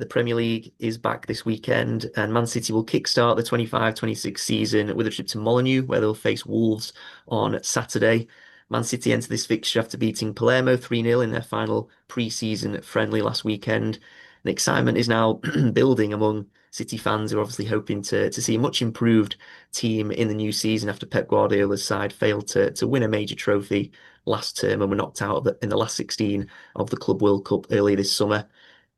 The Premier League is back this weekend, and Man City will kickstart the 25-26 season with a trip to Molineux, where they'll face Wolves on Saturday. Man City enter this fixture after beating Palermo 3-0 in their final pre-season friendly last weekend. And excitement is now building among City fans who are obviously hoping to see a much improved team in the new season after Pep Guardiola's side failed to win a major trophy last term and were knocked out in the last 16 of the Club World Cup earlier this summer.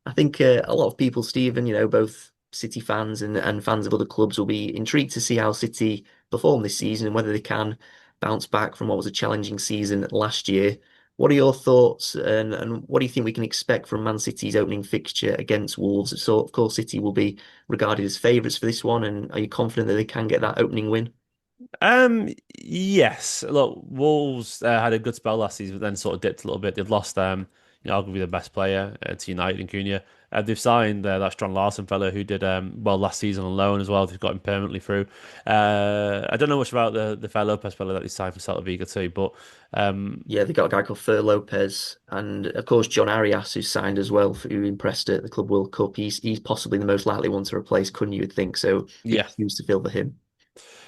I think a lot of people, Stephen, both City fans and fans of other clubs will be intrigued to see how City perform this season and whether they can bounce back from what was a challenging season last year. What are your thoughts and what do you think we can expect from Man City's opening fixture against Wolves? So, of course, City will be regarded as favourites for this one, and are you confident that they can get that opening win? Yes. Look, Wolves had a good spell last season, but then sort of dipped a little bit. They've lost, arguably the best player to United in Cunha. They've signed that Strong Larson fellow who did well last season on loan as well. They've got him permanently through. I don't know much about the Fair Lopez fellow that they signed for Celta Vigo too, but Yeah, they got a guy called Fer Lopez, and of course John Arias, who's signed as well, who impressed at the Club World Cup. He's possibly the most likely one to replace Cunha, you would think. So big yeah. shoes to fill for him.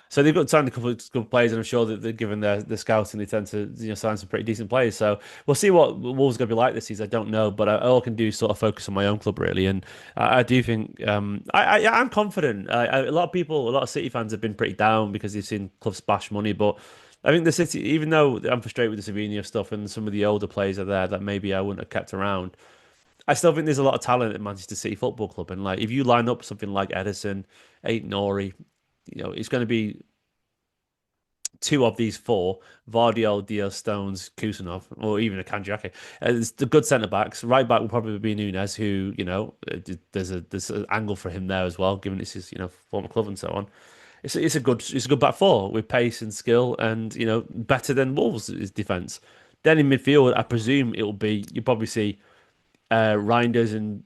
So they've got signed a couple of good players, and I'm sure that they're given their scouting, they tend to sign some pretty decent players. So we'll see what Wolves are going to be like this season. I don't know, but all I can do is sort of focus on my own club really, and I do think I'm confident. A lot of people, a lot of City fans have been pretty down because they've seen clubs splash money, but I think the City, even though I'm frustrated with the Savinho stuff and some of the older players are there that maybe I wouldn't have kept around, I still think there's a lot of talent at Manchester City Football Club, and like if you line up something like Edison, Eight Nori, it's going to be two of these four, Vardiol, Diaz, Stones, Kusanov, or even a Kanjiake. It's the good centre backs. Right back will probably be Nunes, who there's an angle for him there as well, given it's his former club and so on. It's a good back four with pace and skill, and better than Wolves' defence. Then in midfield, I presume it will be you'll probably see Reinders and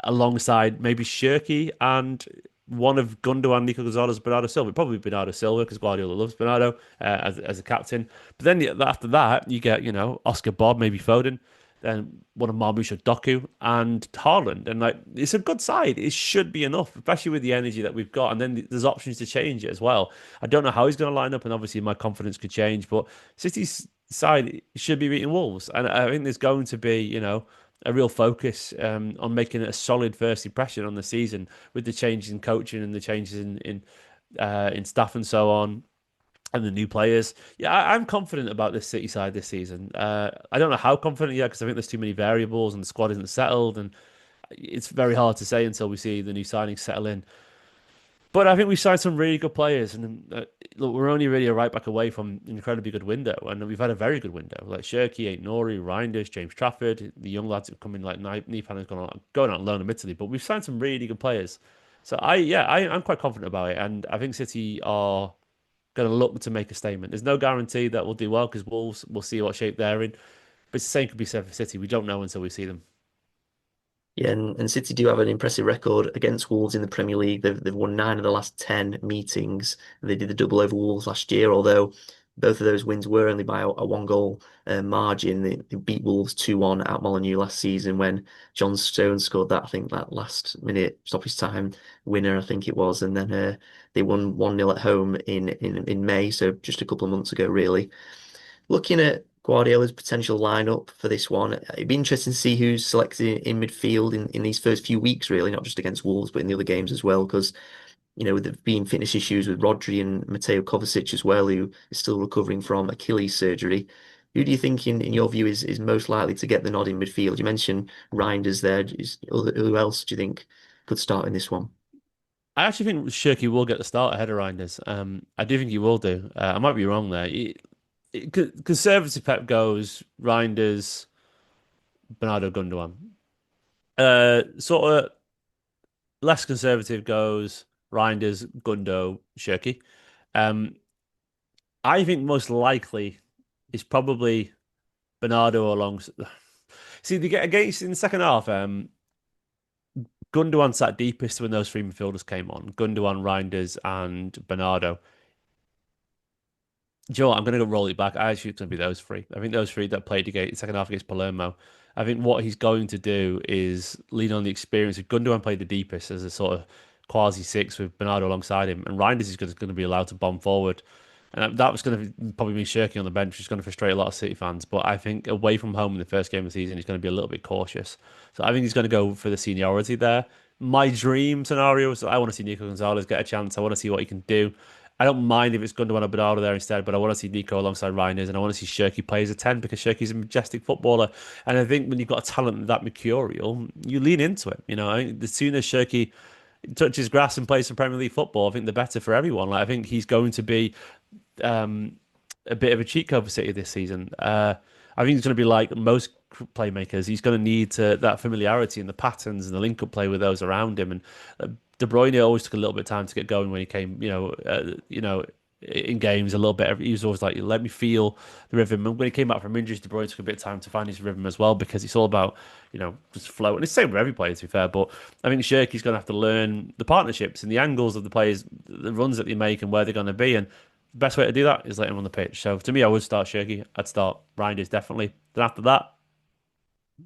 alongside maybe Cherki and one of Gundogan, Nico Gonzalez, Bernardo Silva. Probably Bernardo Silva because Guardiola loves Bernardo as a captain. But then after that, you get Oscar Bob, maybe Foden, then one of Marmoush or Doku and Haaland. And like it's a good side. It should be enough, especially with the energy that we've got. And then there's options to change it as well. I don't know how he's going to line up, and obviously my confidence could change. But City's side should be beating Wolves, and I think there's going to be a real focus on making a solid first impression on the season with the changes in coaching and the changes in staff and so on, and the new players. Yeah, I'm confident about this City side this season. I don't know how confident yet because I think there's too many variables and the squad isn't settled, and it's very hard to say until we see the new signings settle in. But I think we signed some really good players, and look, we're only really a right back away from an incredibly good window, and we've had a very good window. Like Cherki, Ain't Nori, Reinders, James Trafford, the young lads have come in like Nifan has going on loan admittedly, but we've signed some really good players. So I'm quite confident about it, and I think City are going to look to make a statement. There's no guarantee that we'll do well because Wolves, we'll see what shape they're in, but the same could be said for City. We don't know until we see them. Yeah, and City do have an impressive record against Wolves in the Premier League. They've won 9 of the last 10 meetings. They did the double over Wolves last year, although both of those wins were only by a one goal margin. They beat Wolves 2-1 at Molineux last season when John Stones scored that, I think, that last minute stoppage time winner, I think it was. And then they won 1-0 at home in May, so just a couple of months ago, really. Looking at Guardiola's potential lineup for this one, it'd be interesting to see who's selected in midfield in these first few weeks, really, not just against Wolves, but in the other games as well, because there've been fitness issues with Rodri and Mateo Kovacic as well, who is still recovering from Achilles surgery. Who do you think, in your view, is most likely to get the nod in midfield? You mentioned Reinders there. Who else do you think could start in this one? I actually think Shirky will get the start ahead of Reinders. I do think he will do. I might be wrong there. Conservative Pep goes Reinders, Bernardo Gundogan. Sort of less conservative goes Reinders, Gundo, Shirky. Um, I think most likely is probably Bernardo along. See, they get against in the second half. Gundogan sat deepest when those three midfielders came on. Gundogan, Reinders, and Bernardo. Do you know what? I'm going to go roll it back. I actually it's going to be those three. I think those three that played against second half against Palermo. I think what he's going to do is lean on the experience. Gundogan played the deepest as a sort of quasi six with Bernardo alongside him, and Reinders is going to be allowed to bomb forward. And that was going to probably mean Cherki on the bench, which is going to frustrate a lot of City fans. But I think away from home in the first game of the season, he's going to be a little bit cautious. So I think he's going to go for the seniority there. My dream scenario is I want to see Nico Gonzalez get a chance. I want to see what he can do. I don't mind if it's Gundogan or Bernardo there instead, but I want to see Nico alongside Reinders, and I want to see Cherki play as a 10 because Cherki's a majestic footballer. And I think when you've got a talent that mercurial, you lean into it. I think the sooner Cherki touches grass and plays some Premier League football, I think the better for everyone. Like I think he's going to be um, a bit of a cheat code for City this season. I think he's going to be like most playmakers. He's going to need that familiarity and the patterns and the link up play with those around him. And De Bruyne always took a little bit of time to get going when he came, in games a little bit. He was always like, let me feel the rhythm. And when he came back from injuries, De Bruyne took a bit of time to find his rhythm as well because it's all about, just flow. And it's the same with every player, to be fair. But I think Shirky's going to have to learn the partnerships and the angles of the players, the runs that they make and where they're going to be. And the best way to do that is let him on the pitch. So to me, I would start Shirky. I'd start Reinders definitely. Then after that,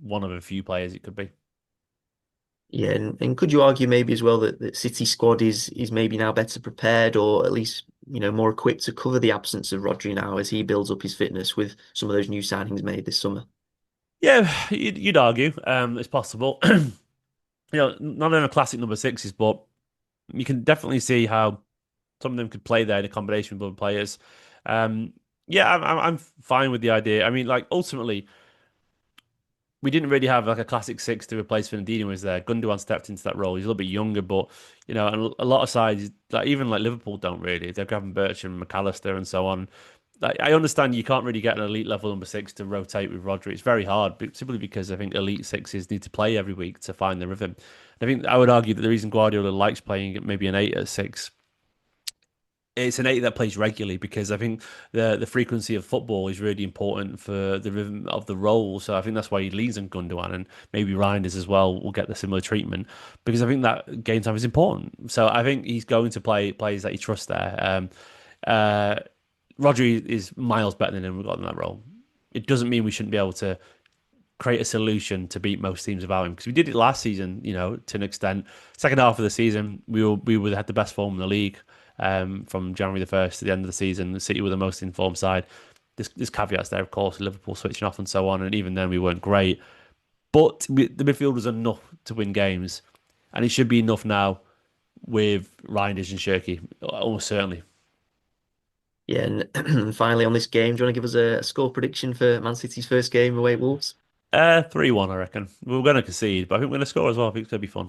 one of a few players it could be. Yeah, and could you argue maybe as well that City squad is maybe now better prepared or at least, more equipped to cover the absence of Rodri now as he builds up his fitness with some of those new signings made this summer? Yeah, you'd argue it's possible. Not in a classic number sixes, but you can definitely see how some of them could play there in a combination with other players. Um, yeah, I'm fine with the idea. I mean, like ultimately, we didn't really have like a classic six to replace Fernandinho was there. Gundogan stepped into that role. He's a little bit younger, but and a lot of sides, like even like Liverpool, don't really. They're grabbing Bertrand, McAllister, and so on. Like, I understand you can't really get an elite level number six to rotate with Rodri. It's very hard, but simply because I think elite sixes need to play every week to find the rhythm. I think I would argue that the reason Guardiola likes playing maybe an eight at six, it's an eight that plays regularly because I think the frequency of football is really important for the rhythm of the role. So I think that's why he leans on Gundogan and maybe Reinders as well will get the similar treatment because I think that game time is important. So I think he's going to play players that he trusts there. Uh, Rodri is miles better than him. We've got in that role. It doesn't mean we shouldn't be able to create a solution to beat most teams without him because we did it last season. To an extent. Second half of the season, we had the best form in the league from January the 1st to the end of the season. The City were the most informed side. There's caveats there, of course, Liverpool switching off and so on, and even then we weren't great. But the midfield was enough to win games, and it should be enough now with Reinders and Cherki, almost certainly. Yeah, and finally on this game, do you want to give us a score prediction for Man City's first game away at Wolves? 3-1, I reckon. We're going to concede, but I think we're going to score as well. I think it's going to be fun.